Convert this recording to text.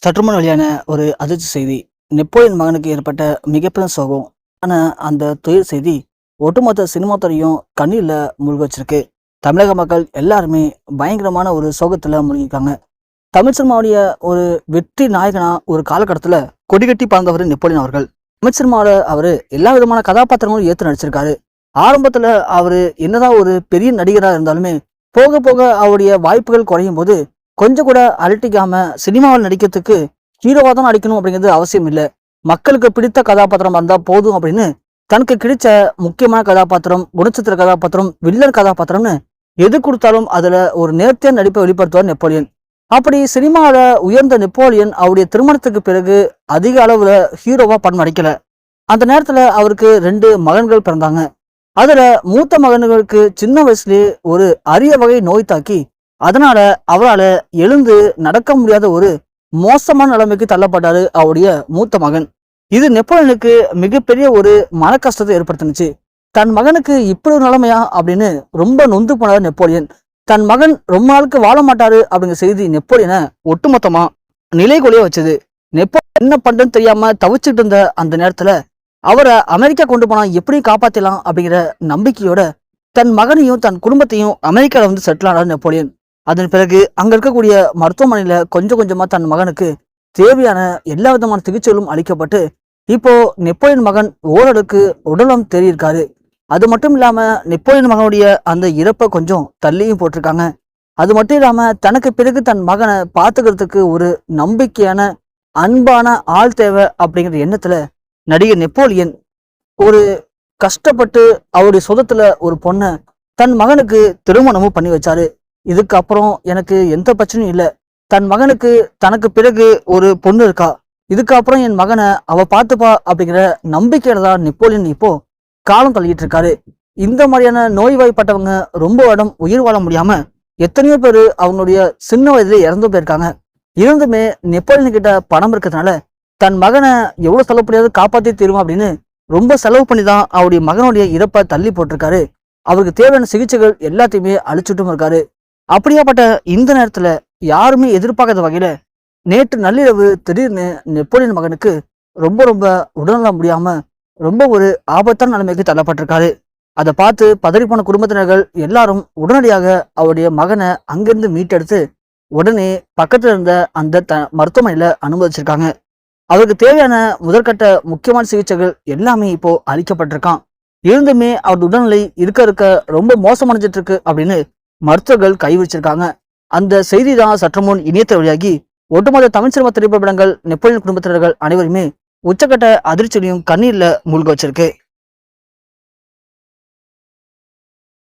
சற்றுமுன் வெளியான ஒரு அதிர்ச்சி செய்தி. நெப்போலியன் மகனுக்கு ஏற்பட்ட மிகப்பெரும் சோகம். ஆனால் அந்த துயர் செய்தி ஒட்டுமொத்த சினிமா துறையும் கண்ணீர்ல மூழ்க வச்சிருக்கு. தமிழக மக்கள் எல்லாருமே பயங்கரமான ஒரு சோகத்துல மூழ்கிருக்காங்க. தமிழ் சினிமாவுடைய ஒரு வெற்றி நாயகனா ஒரு காலகட்டத்துல கொடிகட்டி பறந்தவர் நெப்போலியன் அவர்கள். தமிழ் சினிமாவோட அவரு எல்லா விதமான கதாபாத்திரங்களும் ஏற்று நடிச்சிருக்காரு. ஆரம்பத்துல அவரு என்னதான் ஒரு பெரிய நடிகரா இருந்தாலுமே போக போக அவருடைய வாய்ப்புகள் குறையும் போது கொஞ்சம் கூட அலட்டிக்காம சினிமாவில் நடிக்கிறதுக்கு ஹீரோவா தான் நடிக்கணும் அப்படிங்கிறது அவசியம் இல்லை. மக்களுக்கு பிடித்த கதாபாத்திரம் இருந்தா போதும் அப்படின்னு தனக்கு கிடைச்ச முக்கியமான கதாபாத்திரம், குணச்சித்திர கதாபாத்திரம், வில்லன் கதாபாத்திரம்னு எது கொடுத்தாலும் அதுல ஒரு நேர்த்தியான நடிப்பை வெளிப்படுத்துவார் நெப்போலியன். அப்படி சினிமாவில உயர்ந்த நெப்போலியன் அவருடைய திருமணத்துக்கு பிறகு அதிக அளவுல ஹீரோவா படம் நடிக்கல. அந்த நேரத்துல அவருக்கு 2 மகன்கள் பிறந்தாங்க. அதுல மூத்த மகன்களுக்கு சின்ன வயசுலயே ஒரு அரிய வகை நோய் தாக்கி அதனால அவரால் எழுந்து நடக்க முடியாத ஒரு மோசமான நிலைமைக்கு தள்ளப்பட்டாரு அவருடைய மூத்த மகன். இது நெப்போலியனுக்கு மிகப்பெரிய ஒரு மன கஷ்டத்தை ஏற்படுத்துனுச்சு. தன் மகனுக்கு இப்படி ஒரு நிலைமையா அப்படின்னு ரொம்ப நொந்து போனார் நெப்போலியன். தன் மகன் ரொம்ப நாளுக்கு வாழ மாட்டாரு அப்படிங்கிற செய்தி நெப்போலியனை ஒட்டுமொத்தமா நிலைகுலைய வச்சது. நெப்போலியன் என்ன பண்றதுன்னு தெரியாம தவிச்சுட்டு இருந்த அந்த நேரத்துல அவரை அமெரிக்கா கொண்டு போனா எப்படி காப்பாத்திடலாம் அப்படிங்கிற நம்பிக்கையோட தன் மகனையும் தன் குடும்பத்தையும் அமெரிக்கால வந்து செட்டில் ஆனார் நெப்போலியன். அதன் பிறகு அங்க இருக்கக்கூடிய மருத்துவமனையில கொஞ்சம் கொஞ்சமா தன் மகனுக்கு தேவையான எல்லா விதமான சிகிச்சைகளும் அளிக்கப்பட்டு இப்போ நெப்போலியன் மகன் ஓரளவுக்கு உடலம் தேறியிருக்காரு. அது மட்டும் இல்லாம நெப்போலியன் மகனுடைய அந்த இறப்பை கொஞ்சம் தள்ளியும் போட்டிருக்காங்க. அது மட்டும் இல்லாம தனக்கு பிறகு தன் மகனை பார்த்துக்கிறதுக்கு ஒரு நம்பிக்கையான அன்பான ஆள் தேவை அப்படிங்கிற எண்ணத்துல நடிகர் நெப்போலியன் ஒரு கஷ்டப்பட்டு அவருடைய சொந்தத்துல ஒரு பொண்ணை தன் மகனுக்கு திருமணமும் பண்ணி வச்சாரு. இதுக்கப்புறம் எனக்கு எந்த பிரச்சனையும் இல்லை. தன் மகனுக்கு தனக்கு பிறகு ஒரு பொண்ணு இருக்கா, இதுக்கப்புறம் என் மகனை அவ பார்த்துப்பா அப்படிங்கிற நம்பிக்கையில தான் நெப்போலியன் இப்போ காலம் தள்ளிட்டு இருக்காரு. இந்த மாதிரியான நோய்வாய்ப்பட்டவங்க ரொம்ப வருடம் உயிர் வாழ முடியாம எத்தனையோ பேர் அவங்களுடைய சின்ன வயதுல இறந்து போயிருக்காங்க. இருந்துமே நெப்போலியன் கிட்ட பணம் இருக்கிறதுனால தன் மகனை எவ்வளவு செலவு பண்ணியாவது காப்பாத்தி தீருவோம் அப்படின்னு ரொம்ப செலவு பண்ணி தான் அவருடைய மகனுடைய இறப்பை தள்ளி போட்டிருக்காரு. அவருக்கு தேவையான சிகிச்சைகள் எல்லாத்தையுமே அழிச்சுட்டும் இருக்காரு. அப்படியாப்பட்ட இந்த நேரத்துல யாருமே எதிர்பார்க்காத வகையில நேற்று நள்ளிரவு திடீர்னு நெப்போலியன் மகனுக்கு ரொம்ப ரொம்ப உடல்நலம் முடியாம ரொம்ப ஒரு ஆபத்தான நிலைமைக்கு தள்ளப்பட்டிருக்காரு. அதை பார்த்து பதறிப்போன குடும்பத்தினர்கள் எல்லாரும் உடனடியாக அவருடைய மகனை அங்கிருந்து மீட்டெடுத்து உடனே பக்கத்துல இருந்த அந்த மருத்துவமனையில அனுமதிச்சிருக்காங்க. அவருக்கு தேவையான முதற்கட்ட முக்கியமான சிகிச்சைகள் எல்லாமே இப்போ அளிக்கப்பட்டிருக்கான். இருந்துமே அவரது உடல்நிலை இருக்க ரொம்ப மோசமடைஞ்சிட்டு இருக்கு அப்படின்னு மருத்துவர்கள் கைவிச்சிருக்காங்க. அந்த செய்தி தான் சற்று முன் இணையத்தில் வழியாகி ஒட்டுமொத்த தமிழ் சினிமா திரைப்படங்கள் நெப்போலியன் குடும்பத்தினர்கள் அனைவருமே உச்சக்கட்ட அதிர்ச்சியிலையும் கண்ணீர்ல மூழ்க வச்சிருக்கு.